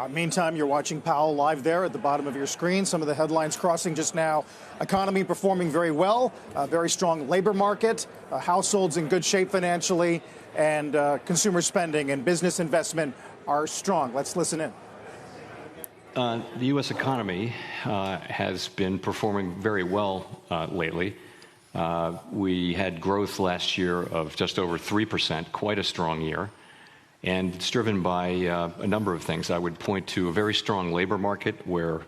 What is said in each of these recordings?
Meantime, you're watching Powell live there at the bottom of your screen. Some of the headlines crossing just now. Economy performing very well, very strong labor market, households in good shape financially, and consumer spending and business investment are strong. Let's listen in. The U.S. economy has been performing very well lately. We had growth last year of just over 3%, quite a strong year. And it's driven by a number of things. I would point to a very strong labor market where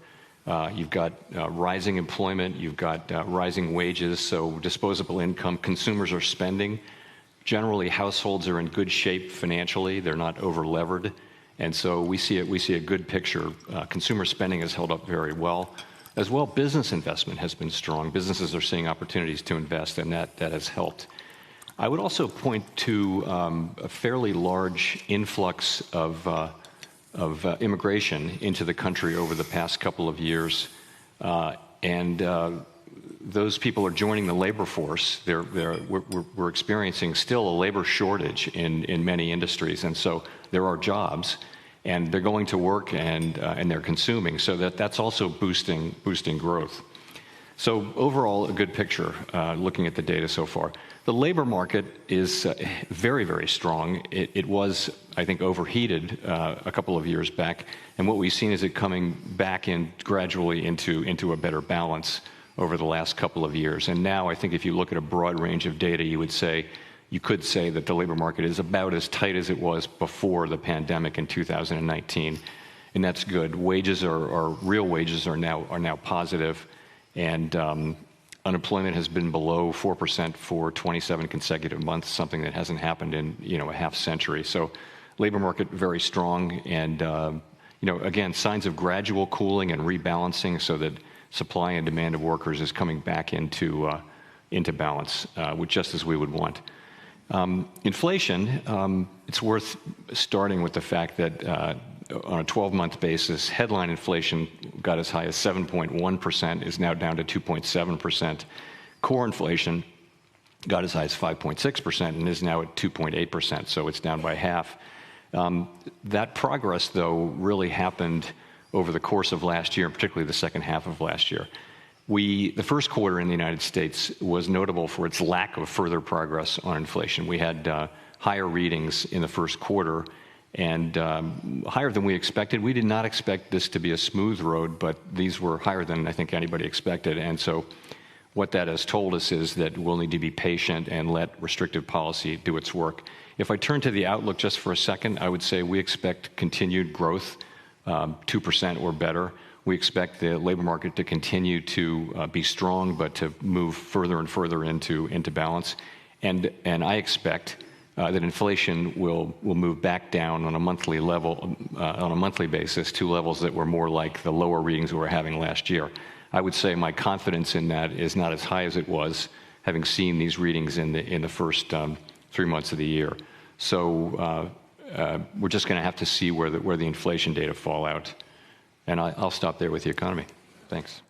you've got rising employment, you've got rising wages, so disposable income, consumers are spending. Generally, households are in good shape financially. They're not over-levered. And so we see a good picture. Consumer spending has held up very well. As well, business investment has been strong. Businesses are seeing opportunities to invest, and that has helped. I would also point to a fairly large influx of immigration into the country over the past couple of years, and those people are joining the labor force. We're experiencing still a labor shortage in many industries, and so there are jobs, and they're going to work and they're consuming, so that's also boosting growth. So overall, a good picture looking at the data so far. The labor market is very, very strong. It was, I think, overheated a couple of years back, and what we've seen is it coming back in gradually into a better balance over the last couple of years. And now I think if you look at a broad range of data, you could say that the labor market is about as tight as it was before the pandemic in 2019, and that's good. Real wages are now positive, and unemployment has been below 4% for 27 consecutive months, something that hasn't happened in a half century. So, labor market very strong, and again, signs of gradual cooling and rebalancing, so that supply and demand of workers is coming back into balance, which just as we would want. Inflation, it's worth starting with the fact that on a 12-month basis, headline inflation got as high as 7.1%, is now down to 2.7%. Core inflation got as high as 5.6% and is now at 2.8%, so it's down by half. That progress, though, really happened over the course of last year, particularly the second half of last year. The first quarter in the United States was notable for its lack of further progress on inflation. We had higher readings in the first quarter, and higher than we expected. We did not expect this to be a smooth road, but these were higher than I think anybody expected. And so what that has told us is that we'll need to be patient and let restrictive policy do its work. If I turn to the outlook just for a second, I would say we expect continued growth, 2% or better. We expect the labor market to continue to be strong, but to move further and further into balance. And I expect that inflation will move back down on a monthly level, on a monthly basis, to levels that were more like the lower readings we were having last year. I would say my confidence in that is not as high as it was, having seen these readings in the first 3 months of the year. So we're just going to have to see where the inflation data fall out. And I'll stop there with the economy. Thanks.